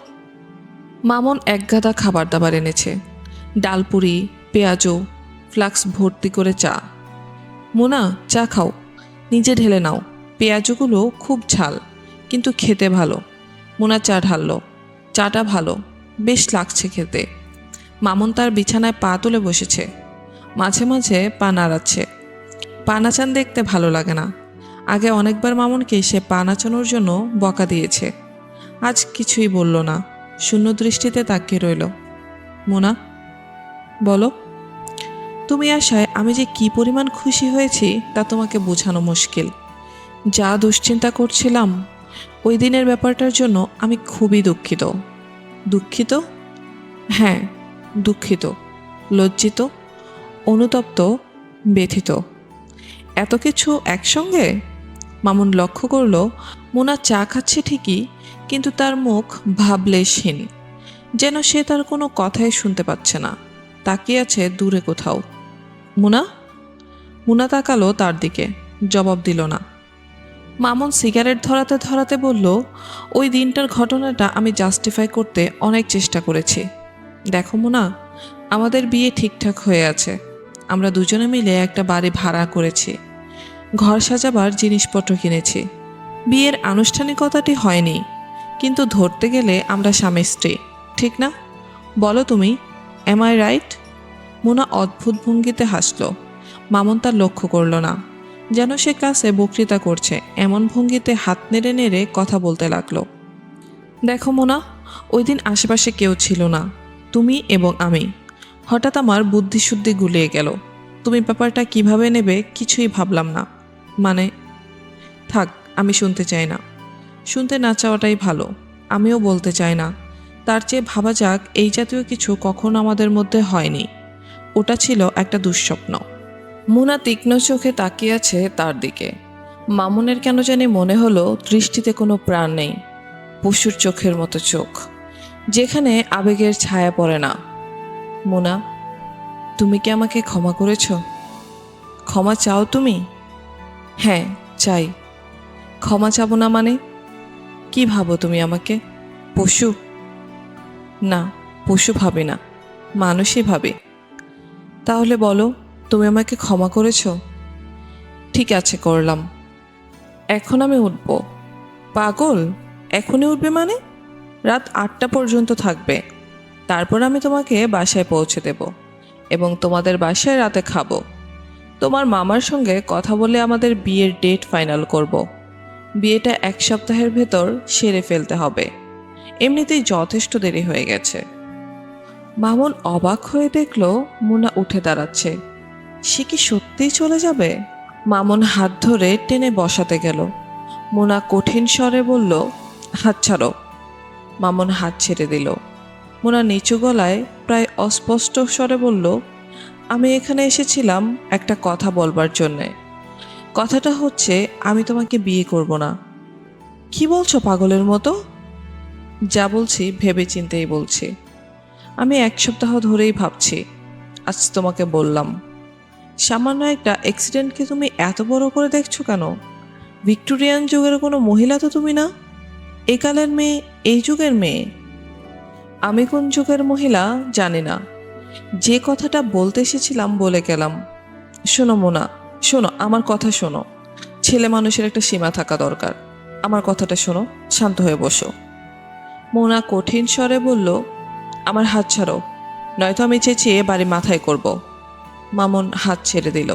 মামুন এক গাদা খাবার দাবার এনেছে, ডালপুরি, পেঁয়াজু, ফ্লাক্স ভর্তি করে চা। মোনা, চা খাও, নিজে ঢেলে নাও। পেঁয়াজুগুলো খুব ঝাল, কিন্তু খেতে ভালো। মোনা চা ঢালল। চাটা ভালো, বেশ লাগছে খেতে। মামুন তার বিছানায় পা তুলে বসেছে, মাঝে মাঝে পা নাড়াচ্ছে। পা নাচান দেখতে ভালো লাগে না। আগে অনেকবার মামুনকে সে পা নাচানোর জন্য বকা দিয়েছে। আজ কিছুই বলল না, শূন্য দৃষ্টিতে তাকিয়ে রইল। মোনা, বলো। তুমি আসায় আমি যে কি পরিমাণ খুশি হয়েছি তা তোমাকে বোঝানো মুশকিল। যা দুশ্চিন্তা করছিলাম ওই দিনের ব্যাপারটার জন্য আমি খুবই দুঃখিত। দুঃখিত? হ্যাঁ, দুঃখিত, লজ্জিত, অনুতপ্ত, ব্যথিত। এত কিছু একসঙ্গে। মামুন লক্ষ্য করল মোনা চা খাচ্ছে ঠিকই, কিন্তু তার মুখ ভাবলেশহীন, যেন সে তার কোনো কথাই শুনতে পাচ্ছে না, তাকিয়ে আছে দূরে কোথাও। মুনা? মুনা তাকালো তার দিকে, জবাব দিল না। মামুন সিগারেট ধরাতে ধরাতে বলল, ওই দিনটার ঘটনাটা আমি জাস্টিফাই করতে অনেক চেষ্টা করেছি। দেখো মুনা, আমাদের বিয়ে ঠিকঠাক হয়ে আছে। আমরা দুজনে মিলে একটা বাড়ি ভাড়া করেছি, ঘর সাজাবার জিনিসপত্র কিনেছি। বিয়ের আনুষ্ঠানিকতাটি হয়নি, কিন্তু ধরতে গেলে আমরা স্বামী স্ত্রী, ঠিক না? বলো তুমি, এম আই রাইট? মুনা অদ্ভুত ভঙ্গিতে হাসল। মামুন তার লক্ষ্য করল না, যেন সে ক্লাসে বক্তৃতা করছে এমন ভঙ্গিতে হাত নেড়ে নেড়ে কথা বলতে লাগলো। দেখো মোনা, ওই দিন আশেপাশে কেউ ছিল না, তুমি এবং আমি। হঠাৎ আমার বুদ্ধিশুদ্ধি গুলিয়ে গেল। তুমি ব্যাপারটা কিভাবে নেবে কিছুই ভাবলাম না। মানে, থাক, আমি শুনতে চাই না। শুনতে না চাওয়াটাই ভালো। আমিও বলতে চাই না। তার চেয়ে ভাবা যাক, এই জাতীয় কিছু কখনো আমাদের মধ্যে হয়নি। ওটা ছিল একটা দুঃস্বপ্ন। মুনা তীক্ষ্ণ চোখে তাকিয়ে আছে তার দিকে। মামুনের কেন জানি মনে হলো দৃষ্টিতে কোনো প্রাণ নেই, পশুর চোখের মতো চোখ, যেখানে আবেগের ছায়া পড়ে না। মুনা, তুমি কি আমাকে ক্ষমা করেছ? ক্ষমা চাও তুমি? হ্যাঁ, চাই। ক্ষমা চাবো না মানে? কি ভাবো তুমি আমাকে, পশু? না, পশু ভাবি না, মানুষই ভাবি। তাহলে বলো, তুমি আমাকে ক্ষমা করেছ? ঠিক আছে, করলাম। এখন আমি উঠব। পাগল, এখনই উঠবে মানে? রাত 8টা পর্যন্ত থাকবে। তারপর আমি তোমাকে বাসায় পৌঁছে দেব এবং তোমাদের বাসায় রাতে খাবো। তোমার মামার সঙ্গে কথা বলে আমাদের বিয়ের ডেট ফাইনাল করব। বিয়েটা 1 সপ্তাহের ভেতর সেরে ফেলতে হবে। এমনিতেই যথেষ্ট দেরি হয়ে গেছে। মামুন অবাক হয়ে দেখল মুনা উঠে দাঁড়াচ্ছে। সে কি সত্যিই চলে যাবে? মামুন হাত ধরে টেনে বসাতে গেল। মুনা কঠিন স্বরে বলল, হাত ছাড়ো। মামুন হাত ছেড়ে দিল। মুনা নিচু গলায় প্রায় অস্পষ্ট স্বরে বলল, আমি এখানে এসেছিলাম একটা কথা বলবার জন্যে। কথাটা হচ্ছে, আমি তোমাকে বিয়ে করব না। কি বলছো পাগলের মতো? যা বলছি ভেবে চিন্তেই বলছি। আমি 1 সপ্তাহ ধরেই ভাবছি, আজ তোমাকে বললাম। সামান্য একটা অ্যাক্সিডেন্টকে তুমি এত বড় করে দেখছো কেন? ভিক্টোরিয়ান যুগের কোনো মহিলা তো তুমি না। একালের মেয়ে, এই যুগের মেয়ে। আমি কোন যুগের মহিলা জানি না। যে কথাটা বলতে এসেছিলাম বলে গেলাম। শোনো মোনা, শোনো, আমার কথা শোনো। ছেলে মানুষের একটা সীমা থাকা দরকার। আমার কথাটা শোনো, শান্ত হয়ে বসো। মোনা কঠিন স্বরে বলল, আমার হাত ছাড়ো, নয়তো আমি চেঁচিয়ে বাড়ি মাথায় করব। মামুন হাত ছেড়ে দিল।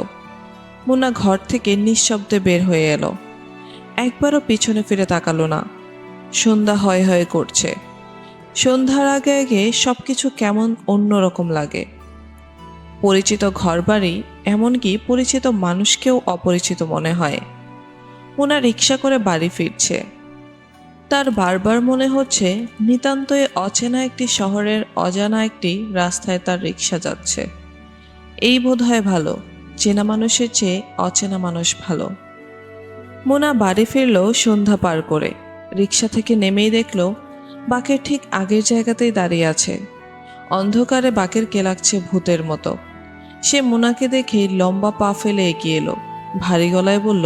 মোনা ঘর থেকে নিঃশব্দে বের হয়ে এলো। একবারও পিছনে ফিরে তাকালো না। সন্ধ্যা হয় হয় করছে। সন্ধ্যার আগে আগে সবকিছু কেমন অন্যরকম লাগে। পরিচিত ঘরবাড়ি, এমনকি পরিচিত মানুষকেও অপরিচিত মনে হয়। মোনা রিক্সা করে বাড়ি ফিরছে। তার বারবার মনে হচ্ছে নিতান্তই অচেনা একটি শহরের অজানা একটি রাস্তায় তার রিক্সা যাচ্ছে। এই বোধহয় ভালো, চেনা মানুষের চেয়ে অচেনা মানুষ ভালো। মোনা বাড়ি ফিরল সন্ধ্যা পার করে। রিক্সা থেকে নেমেই দেখল বাকের ঠিক আগের জায়গাতেই দাঁড়িয়ে আছে। অন্ধকারে বাকেরকে লাগছে ভূতের মতো। সে মোনাকে দেখে লম্বা পা ফেলে এগিয়ে এলো। ভারী গলায় বলল,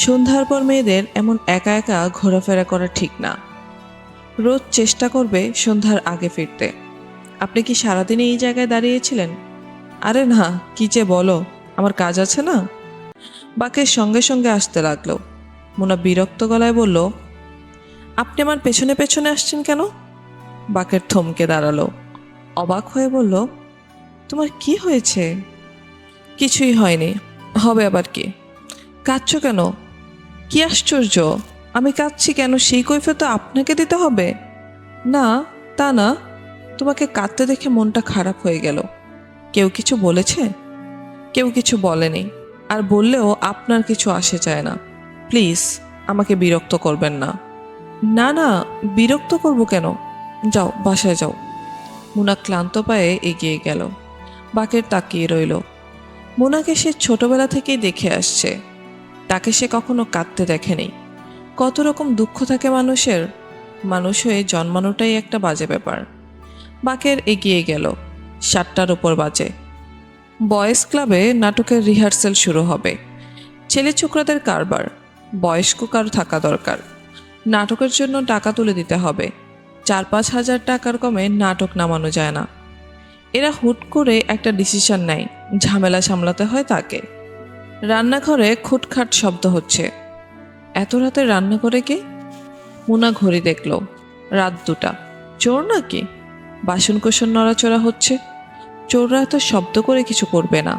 সন্ধ্যার পর মেয়েদের এমন একা একা ঘোরাফেরা করা ঠিক না। রোজ চেষ্টা করবে সন্ধ্যার আগে ফিরতে। আপনি কি সারাদিন এই জায়গায় দাঁড়িয়েছিলেন? আরে না, কি যে বলো, আমার কাজ আছে না। বাকের সঙ্গে সঙ্গে আসতে লাগলো। মোনা বিরক্ত গলায় বলল, আপনি আমার পেছনে পেছনে আসছেন কেন? বাকের থমকে দাঁড়ালো। অবাক হয়ে বলল, তোমার কি হয়েছে? কিছুই হয়নি, হবে আবার কি? কাঁদছো কেন? কি আশ্চর্য, আমি কাঁদছি কেন সেই কৈফিয়ত আপনাকে দিতে হবে? না, তা না, তোমাকে কাঁদতে দেখে মনটা খারাপ হয়ে গেল। কেউ কিছু বলেছে? কেউ কিছু বলেনি, আর বললেও আপনার কিছু আসে যায় না। প্লিজ, আমাকে বিরক্ত করবেন না। না না, বিরক্ত করব কেন? যাও, বাসায় যাও। মুনা ক্লান্ত পায়ে এগিয়ে গেল। বাকের তাকিয়ে রইল। মুনাকে সে ছোটবেলা থেকেই দেখে আসছে। তাকে সে কখনো কাঁদতে দেখেনি। কত রকম দুঃখ থাকে মানুষের। মানুষ হয়ে জন্মানোটাই একটা বাজে ব্যাপার। বাকের এগিয়ে গেল। 7টার উপর বাজে। বয়েজ ক্লাবে নাটকের রিহার্সেল শুরু হবে। ছেলে ছোকরাদের কারবার, বয়স্ক কারো থাকা দরকার। নাটকের জন্য টাকা তুলে দিতে হবে। 4-5 হাজার টাকার কমে নাটক নামানো যায় না। এরা হুট করে একটা ডিসিশন নেয়, ঝামেলা সামলাতে হয় তাকে। রান্নাঘরে খুটখাট শব্দ হচ্ছে। এত রাতে রান্না করে কে? মুনা ঘড়ি দেখল, রাত 2টা। চোর নাকি? বাসনকোসন নড়াচড়া হচ্ছে। চোররা এত শব্দ করে কিছু করবে না।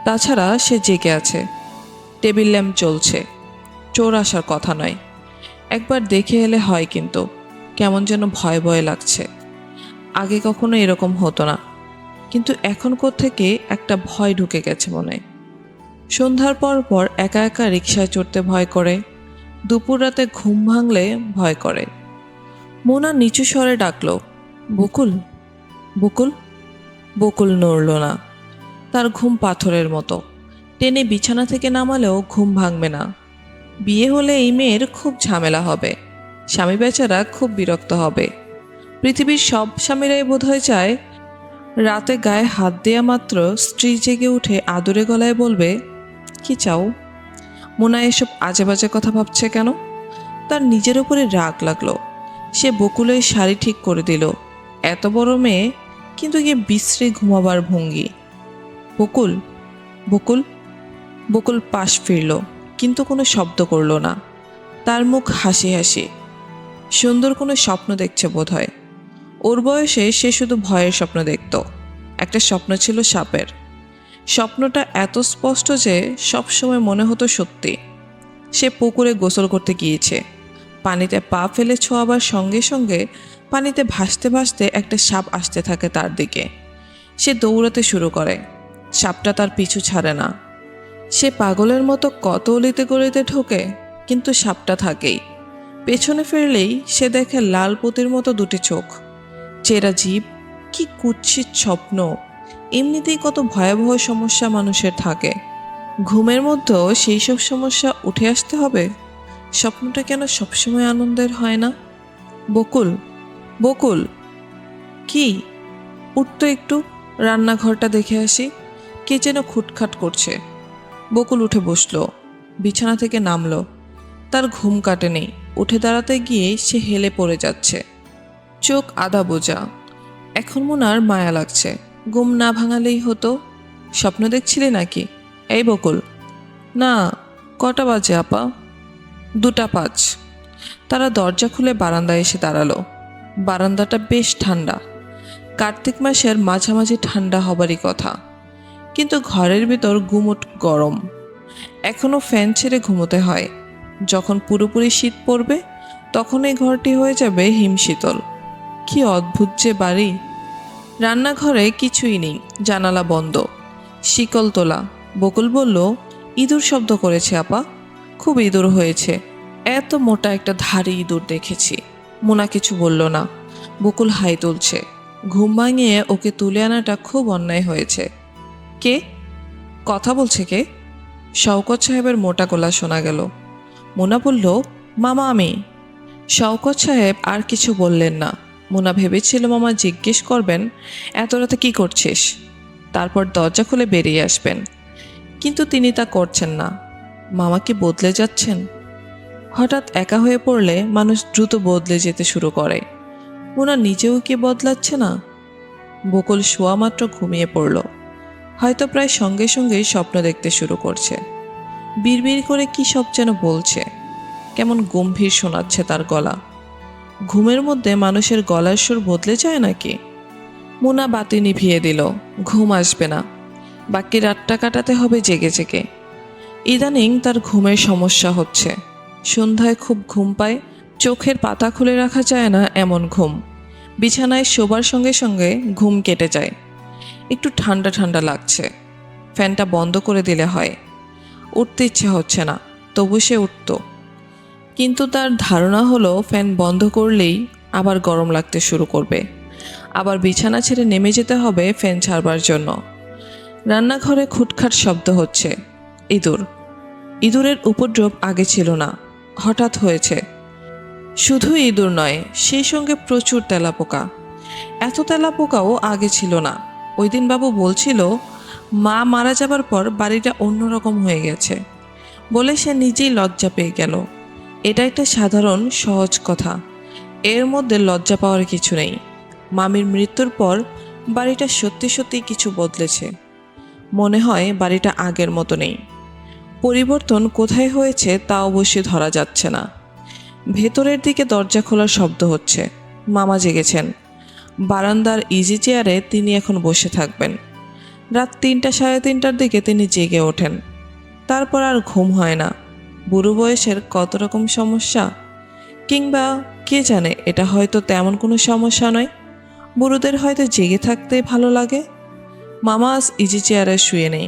তাছাড়া সে জেগে আছে, টেবিল ল্যাম্প চলছে। চোর আসার কথা নয়। একবার দেখে এলে হয়, কিন্তু কেমন যেন ভয় ভয় লাগছে। আগে কখনো এরকম হতো না, কিন্তু এখন কোত্থেকে একটা ভয় ঢুকে গেছে মনে। সন্ধ্যার পর পর একা একা রিকশায় চড়তে ভয় করে। দুপুর রাতে ঘুম ভাঙলে ভয় করে। মোনা নিচু স্বরে ডাকল, বকুল, বকুল। বকুল নড়ল না। তার ঘুম পাথরের মতো। টেনে বিছানা থেকে নামালেও ঘুম ভাঙবে না। বিয়ে হলে এই মেয়ের খুব ঝামেলা হবে। স্বামী বেচারা খুব বিরক্ত হবে। পৃথিবীর সব স্বামীরাই বোধহয় চায় রাতে গায়ে হাত দেয়া মাত্র স্ত্রী জেগে উঠে আদুরে গলায় বলবে, কি চাও? মোনা এসব আজে বাজে কথা ভাবছে কেন? তার নিজের উপরে রাগ লাগলো। সে বকুলের শাড়ি ঠিক করে দিল। এত বড় মেয়ে, কিন্তু গিয়ে বিশ্রী ঘুমাবার ভঙ্গি। বকুল, বকুল। বকুল পাশ ফিরল, কিন্তু কোনো শব্দ করল না। তার মুখ হাসি হাসি। সুন্দর কোনো স্বপ্ন দেখছে বোধহয়। ওর বয়সে সে শুধু ভয়ের স্বপ্ন দেখত। একটা স্বপ্ন ছিল সাপের। স্বপ্নটা এত স্পষ্ট যে সবসময় মনে হতো সত্যি। সে পুকুরে গোসল করতে গিয়েছে। পানিতে পা ফেলে ছোঁয়াবার সঙ্গে সঙ্গে পানিতে ভাসতে ভাসতে একটা সাপ আসতে থাকে তার দিকে। সে দৌড়াতে শুরু করে। সাপটা তার পিছু ছাড়ে না। সে পাগলের মতো কত অলিতে গলিতে ঢোকে, কিন্তু সাপটা থাকেই। পেছনে ফিরলেই সে দেখে লাল পুঁতির মতো দুটি চোখ, চেরা জিভ। কি কুৎসিত স্বপ্ন! এমনিতেই কত ভয়াবহ সমস্যা মানুষের থাকে, ঘুমের মধ্যেও সেই সব সমস্যা উঠে আসতে হবে। স্বপ্নটা কেন সবসময় আনন্দের হয় না? বকুল, বকুল। কি? উঠতো একটু, রান্নাঘরটা দেখে আসি। কে যেন খুটখাট করছে। বকুল উঠে বসলো, বিছানা থেকে নামলো। তার ঘুম কাটেনি। উঠে দাঁড়াতে গিয়ে সে হেলে পড়ে যাচ্ছে। চোখ আধা বোঝা। এখন মোনার মায়া লাগছে। ঘুম না ভাঙালেই হতো। স্বপ্ন দেখছিলে নাকি? এই বকুল। না। কটা বাজে আপা? 2টা 5। তারা দরজা খুলে বারান্দায় এসে দাঁড়ালো। বারান্দাটা বেশ ঠান্ডা। কার্তিক মাসের মাঝামাঝি ঠান্ডা হবারই কথা, কিন্তু ঘরের ভিতর গুমোট গরম। এখনও ফ্যান ছেড়ে ঘুমোতে হয়। যখন পুরোপুরি শীত পড়বে তখন এই ঘরটি হয়ে যাবে হিমশীতল। কি অদ্ভুত যে বাড়ি! রান্নাঘরে কিছুই নেই, জানালা বন্ধ, শিকল তোলা। বকুল বলল, ইঁদুর শব্দ করেছে আপা, খুব ইঁদুর হয়েছে। এত মোটা একটা ধাড়ি ইঁদুর দেখেছি। মোনা কিছু বলল না। বকুল হাই তুলছে। ঘুম ভাঙিয়ে ওকে তুলে আনাটা খুব অন্যায় হয়েছে। কে? কথা বলছে কে? শওকত সাহেবের মোটা গলা শোনা গেল। মোনা বলল, মামা আমি। শওকত সাহেব আর কিছু বললেন না। মোনা ভেবেছিল মামা জিজ্ঞেস করবেন, এত রাতে কি করছিস? তারপর দরজা খুলে বেরিয়ে আসবেন, কিন্তু তিনি তা করছেন না। মামা কি বদলে যাচ্ছেন? হঠাৎ একা হয়ে পড়লে মানুষ দ্রুত বদলে যেতে শুরু করে। মোনা নিজেও কি বদলাচ্ছে না? বকুল শোয়া মাত্র ঘুমিয়ে পড়ল। হয়তো প্রায় সঙ্গে সঙ্গেই স্বপ্ন দেখতে শুরু করছে। বিড়বিড় করে কি সব যেন বলছে। কেমন গম্ভীর শোনাচ্ছে তার গলা। ঘুমের মধ্যে মানুষের গলার সুর বদলে যায় নাকি? মোনা বাতি নিভিয়ে দিল। ঘুম আসবে না। বাকি রাতটা কাটাতে হবে জেগে জেগে। ইদানিং তার ঘুমের সমস্যা হচ্ছে। সন্ধ্যায় খুব ঘুম পায়। চোখের পাতা খুলে রাখা যায় না এমন ঘুম। বিছানায় শোবার সঙ্গে সঙ্গে ঘুম কেটে যায়। একটু ঠান্ডা ঠান্ডা লাগছে। ফ্যানটা বন্ধ করে দিলে হয়। উঠতে ইচ্ছে হচ্ছে না, তবু সে উঠত। কিন্তু তার ধারণা হলো ফ্যান বন্ধ করলেই আবার গরম লাগতে শুরু করবে। আবার বিছানা ছেড়ে নেমে যেতে হবে ফ্যান ছাড়বার জন্য। রান্নাঘরে খুটখাট শব্দ হচ্ছে। ইঁদুর। ইঁদুরের উপদ্রব আগে ছিল না, হঠাৎ হয়েছে। শুধু ইঁদুর নয়, সেই সঙ্গে প্রচুর তেলাপোকা। এত তেলাপোকাও আগে ছিল না। ওই দিন বাবু বলছিল মা মারা যাবার পর বাড়িটা অন্যরকম হয়ে গেছে বলে সে নিজেই লজ্জা পেয়ে গেল। এটা একটা সাধারণ সহজ কথা, এর মধ্যে লজ্জা পাওয়ার কিছু নেই। মামির মৃত্যুর পর বাড়িটা সত্যি সত্যি কিছু বদলেছে। মনে হয় বাড়িটা আগের মতো নেই। পরিবর্তন কোথায় হয়েছে তা অবশ্যই ধরা যাচ্ছে না। ভেতরের দিকে দরজা খোলার শব্দ হচ্ছে। মামা জেগেছেন। বারান্দার ইজি চেয়ারে তিনি এখন বসে থাকবেন। রাত 3টা সাড়ে 3টার দিকে তিনি জেগে ওঠেন। তারপর আর ঘুম হয় না। বুড়ো বয়সের কত রকম সমস্যা, কিংবা কে জানে, এটা হয়তো তেমন কোনো সমস্যা নয়। বুড়োদের হয়তো জেগে থাকতেই ভালো লাগে। মামা আজ ইজি চেয়ারে শুয়ে নেই,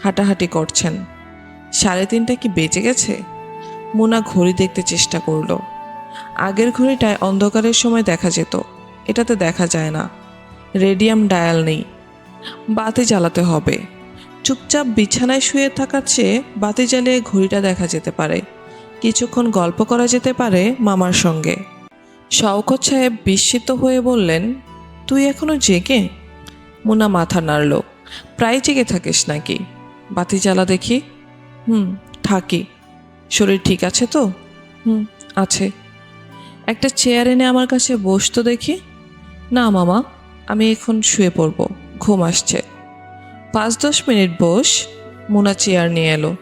হাঁটাহাঁটি করছেন। 3:30 কি বেজে গেছে? মোনা ঘড়ি দেখতে চেষ্টা করল। আগের ঘড়িটায় অন্ধকারের সময় দেখা যেত, এটাতে দেখা যায় না। রেডিয়াম ডায়াল নেই, বাতি জ্বালাতে হবে। চুপচাপ বিছানায় শুয়ে থাকার চেয়ে বাতি জ্বালিয়ে ঘড়িটা দেখা যেতে পারে। কিছুক্ষণ গল্প করা যেতে পারে মামার সঙ্গে। শওকত সাহেব বিস্মিত হয়ে বললেন, তুই এখনো জেগে? মোনা মাথা নাড়ল। প্রায় জেগে থাকিস নাকি? বাতি জ্বালা দেখি। থাকি। শরীর ঠিক আছে তো? আছে। একটা চেয়ার এনে আমার কাছে বসতো দেখি। না মামা, আমি এখন শুয়ে পড়ব, ঘুম আসছে। 5-10 মিনিট বস। মোনা চেয়ার নিয়ে এলো।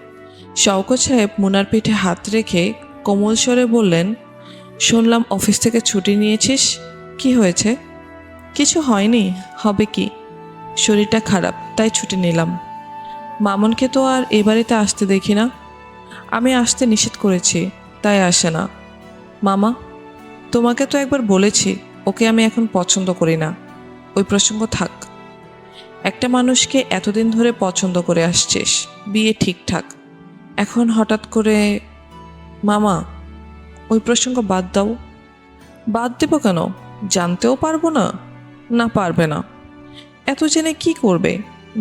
শওকত সাহেব মোনার পিঠে হাত রেখে কোমল স্বরে বললেন, শুনলাম অফিস থেকে ছুটি নিয়েছিস, কি হয়েছে? কিছু হয়নি, হবে কি? শরীরটা খারাপ, তাই ছুটি নিলাম। মামনকে তো আর এ বাড়িতে আসতে দেখি না। আমি আসতে নিষেধ করেছি, তাই আসে না। মামা, তোমাকে তো একবার বলেছি ওকে আমি এখন পছন্দ করি না। ওই প্রসঙ্গ থাক। একটা মানুষকে এতদিন ধরে পছন্দ করে আসছিস, বিয়ে ঠিকঠাক, এখন হঠাৎ করে? মামা, ওই প্রসঙ্গ বাদ দাও। বাদ দেব কেন? জানতেও পারবো না? না, পারবে না। এত জেনে কি করবে?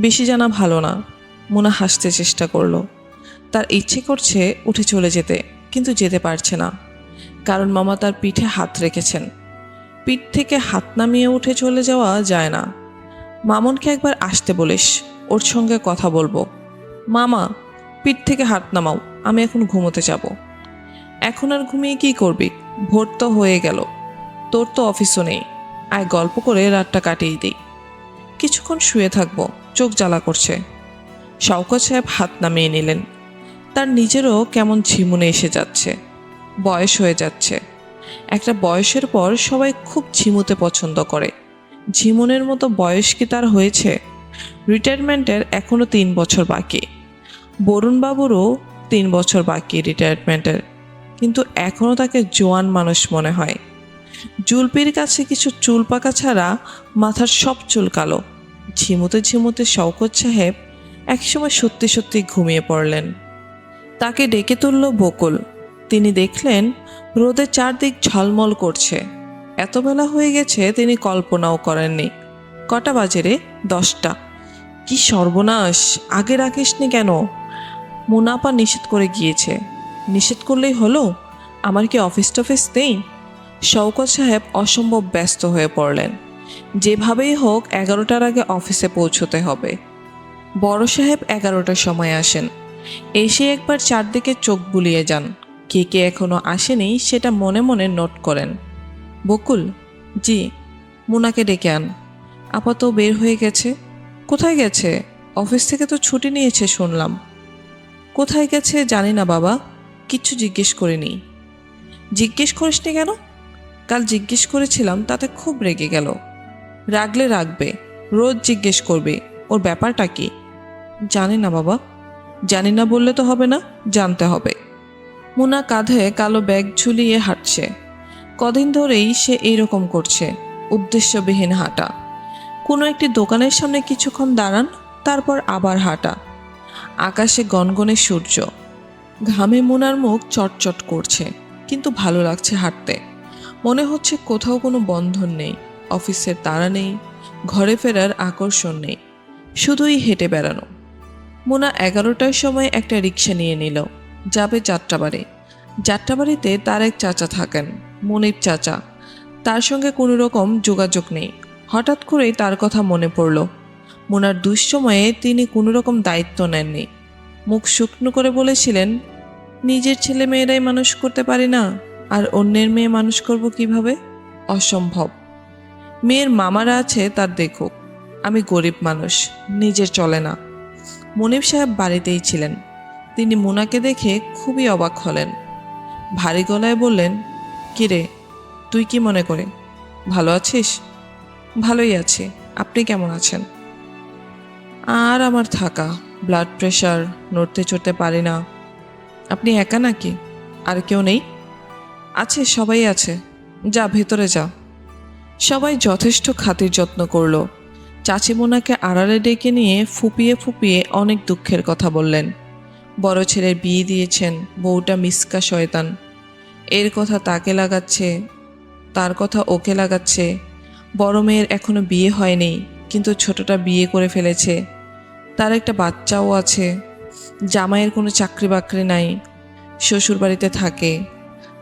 বেশি জানা ভালো না। মোনা হাসতে চেষ্টা করলো। তার ইচ্ছে করছে উঠে চলে যেতে, কিন্তু যেতে পারছে না, কারণ মামা তার পিঠে হাত রেখেছেন। পিঠ থেকে হাত নামিয়ে উঠে চলে যাওয়া যায় না। মামনকে একবার আসতে বলিস, ওর সঙ্গে কথা বলবো। মামা, পিঠ থেকে হাত নামাও, আমি এখন ঘুমোতে যাব। এখন আর ঘুমিয়ে কি করবি? ভোর তো হয়ে গেল, তোর তো অফিসও নেই। আয় গল্প করে রাতটা কাটিয়ে দিই। কিছুক্ষণ শুয়ে থাকবো, চোখ জ্বালা করছে। শওকত সাহেব হাত নামিয়ে নিলেন। তার নিজেরও কেমন ঝিমুনে এসে যাচ্ছে। বয়স হয়ে যাচ্ছে। একটা বয়সের পর সবাই খুব ঝিমুতে পছন্দ করে। ঝিমুনের মতো বয়স কি তার হয়েছে? রিটায়ারমেন্টের এখনও 3 বছর বাকি। বরুণবাবুরও 3 বছর বাকি রিটায়ারমেন্টের, কিন্তু এখনও তাকে জোয়ান মানুষ মনে হয়। জুলপির কাছে কিছু চুল পাকা ছাড়া মাথার সব চুল কালো। ঝিমুতে ঝিমুতে শওকত সাহেব একসময় সত্যি সত্যি ঘুমিয়ে পড়লেন। তাকে ডেকে তুলল বকুল। তিনি দেখলেন রোদে চারদিক ঝলমল করছে। এত বেলা হয়ে গেছে তিনি কল্পনাও করেননি। কটা বাজে রে? 10টা। কি সর্বনাশ, আগে রাখিসনি কেন? মুনাপা নিষেধ করে গিয়েছে। নিষেধ করলেই হলো? আমার কি অফিস টফিস নেই? শওকত সাহেব অসম্ভব ব্যস্ত হয়ে পড়লেন। যেভাবেই হোক 11টার আগে অফিসে পৌঁছতে হবে। বড় সাহেব 11টার সময় আসেন। এসে একবার চারদিকে চোখ বুলিয়ে যান। কে কে এখনো আসেনি সেটা মনে মনে নোট করেন। বকুল, জি। মুনাকে ডেকে আন। আপা তো বের হয়ে গেছে। কোথায় গেছে? অফিস থেকে তো ছুটি নিয়েছে শুনলাম। কোথায় গেছে জানি না বাবা, কিচ্ছু জিজ্ঞেস করিনি। জিজ্ঞেস করিসনি কেন? কাল জিজ্ঞেস করেছিলাম, তাতে খুব রেগে গেল। রাগলে রাখবে, রোজ জিজ্ঞেস করবে। ওর ব্যাপারটা কি? জানি না বাবা। জানি না বললে তো হবে না, জানতে হবে। মুনা কাঁধে কালো ব্যাগ ঝুলিয়ে হাঁটছে। কদিন ধরেই সে এইরকম করছে, উদ্দেশ্যবিহীন হাঁটা। কোনো একটি দোকানের সামনে কিছুক্ষণ দাঁড়ান, তারপর আবার হাঁটা। আকাশে গনগনে সূর্য। ঘামে মুনার মুখ চটচট করছে, কিন্তু ভালো লাগছে হাঁটতে। মনে হচ্ছে কোথাও কোনো বন্ধন নেই, অফিসের তাড়া নেই, ঘরে ফেরার আকর্ষণ নেই, শুধুই হেঁটে বেড়ানো। মুনা 11টার সময় একটা রিক্সা নিয়ে নিল, যাবে যাত্রাবাড়ি। যাত্রাবাড়িতে তার এক চাচা থাকেন, মনিব চাচা। তার সঙ্গে কোনো রকম যোগাযোগ নেই। হঠাৎ করেই তার কথা মনে পড়ল। মোনার দুঃসময়ে তিনি কোনো রকম দায়িত্ব নেননি। মুখ শুকনো করে বলেছিলেন, নিজের ছেলে মেয়েরাই মানুষ করতে পারি না, আর অন্যের মেয়ে মানুষ করব কিভাবে? অসম্ভব। মেয়ের মামারা আছে, তার দেখুক। আমি গরিব মানুষ, নিজের চলে না। মনিব সাহেব বাড়িতেই ছিলেন। তিনি মোনাকে দেখে খুবই অবাক হলেন। ভারী গলায় বললেন, কিরে, তুই কি মনে করে? ভালো আছিস? ভালোই আছি। আপনি কেমন আছেন? আর আমার থাকা, ব্লাড প্রেশার, নড়তে চড়তে পারি না। আপনি একা নাকি? আর কেউ নেই? আছে, সবাই আছে। যা, ভেতরে যা। সবাই যথেষ্ট খাতির যত্ন করল। চাচি মোনাকে আড়ালে ডেকে নিয়ে ফুপিয়ে ফুপিয়ে অনেক দুঃখের কথা বললেন। বড় ছেলের বিয়ে দিয়েছেন, বউটা মিসকা শয়তান। এর কথা তাকে লাগাচ্ছে, তার কথা ওকে লাগাচ্ছে। বড় মেয়ের এখনো বিয়ে হয়নি, কিন্তু ছোটটা বিয়ে করে ফেলেছে। তার একটা বাচ্চাও আছে। জামাইয়ের কোনো চাকরি বাকরি নাই, শ্বশুর বাড়িতে থাকে,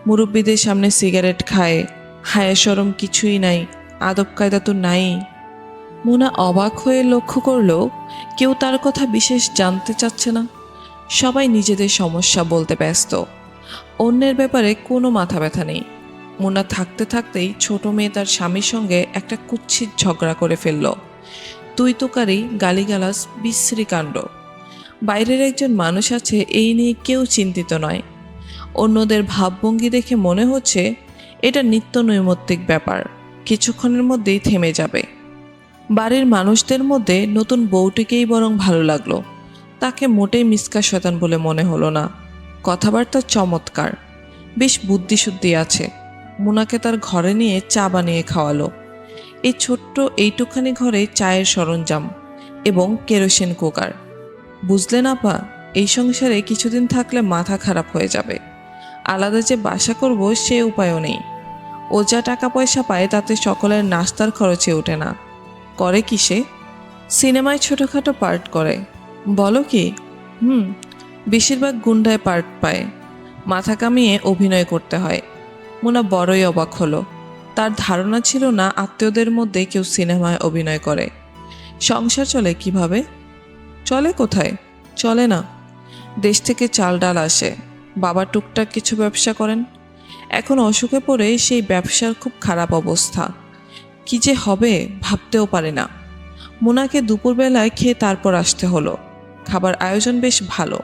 মুরব্বীদের সামনে সিগারেট খায়। হায়া শরম কিছুই নাই, আদব কায়দা তো নাই। মোনা অবাক হয়ে লক্ষ্য করল, কেউ তার কথা বিশেষ জানতে চাচ্ছে না। সবাই নিজেদের সমস্যা বলতে ব্যস্ত, অন্যের ব্যাপারে কোনো মাথা ব্যথা নেই। মোনা থাকতে থাকতেই ছোট মেয়ে তার স্বামীর সঙ্গে একটা কুৎসিত ঝগড়া করে ফেলল। তুই তোকারি, গালিগালাজ, বিশ্রী কাণ্ড। বাইরের একজন মানুষ আছে, এই নিয়ে কেউ চিন্তিত নয়। অন্যদের ভাবভঙ্গি দেখে মনে হচ্ছে এটা নিত্য নৈমিত্তিক ব্যাপার, কিছুক্ষণের মধ্যেই থেমে যাবে। বাড়ির মানুষদের মধ্যে নতুন বউটিকেই বরং ভালো লাগলো। তাকে মোটেই মিসকা শয়তান বলে মনে হলো না। কথাবার্তা চমৎকার, বেশ বুদ্ধিশুদ্ধি আছে। মোনাকে তার ঘরে নিয়ে চা বানিয়ে খাওয়ালো। এই ছোট্ট এইটুখানি ঘরে চায়ের সরঞ্জাম এবং কেরোসিন কুকার। বুঝলেন আপা, এই সংসারে কিছুদিন থাকলে মাথা খারাপ হয়ে যাবে। আলাদা যে বাসা করব সে উপায়ও নেই। ও যা টাকা পয়সা পায় তাতে সকলের নাস্তার খরচে ওঠে না। করে কি সে? সিনেমায় ছোটোখাটো পার্ট করে। বলো কি? বেশিরভাগ গুন্ডায় পার্ট পায়। মাথা কামিয়ে অভিনয় করতে হয়। মোনা বড়ই অবাক হলো। তার ধারণা ছিল না আত্মীয়দের মধ্যে কেউ সিনেমায় অভিনয় করে। সংসার চলে কিভাবে? চলে কোথায়? চলে না। দেশ থেকে চাল ডাল আসে, বাবা টুকটাক কিছু ব্যবসা করেন। এখন অসুখে পড়ে সেই ব্যবসার খুব খারাপ অবস্থা। কি যে হবে ভাবতেও পারে না। মোনাকে দুপুরবেলায় খেয়ে তারপর আসতে হলো। খাবার আয়োজন বেশ ভালো,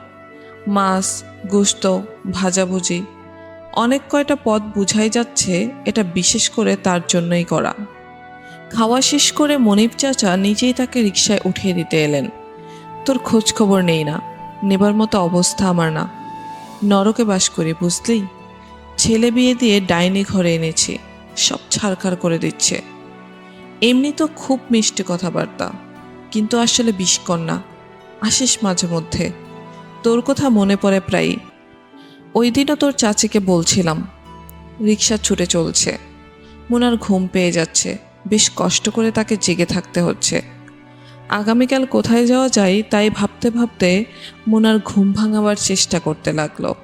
মাছ, গোশত, ভাজাভুজি, অনেক কয়টা পদ বুঝাই যাচ্ছে এটা বিশেষ করে তার জন্যই করা। খাওয়া শেষ করে মনিব চাচা নিজেই তাকে রিকশায় উঠিয়ে দিতে এলেন। তোর খোঁজ খবর নেই না, নেবার মতো অবস্থা আমার না। নরকে বাস করি বুঝলি। ছেলে বিয়ে দিয়ে ডাইনি ঘরে এনেছি, সব ছাড়খাড় করে দিচ্ছে। এমনি তো খুব মিষ্টি কথাবার্তা, কিন্তু আসলে বিষকন্যা। আসিস মাঝে মধ্যে, তোর কথা মনে পড়ে প্রায়ই। ওই দিনও তোর চাচিকে বলছিলাম। রিকশা ছুটে চলছে। মোনার ঘুম পেয়ে যাচ্ছে, বেশ কষ্ট করে তাকে জেগে থাকতে হচ্ছে। আগামীকাল কোথায় যাওয়া যায় তাই ভাবতে ভাবতে মোনার ঘুম ভাঙাবার চেষ্টা করতে লাগলো।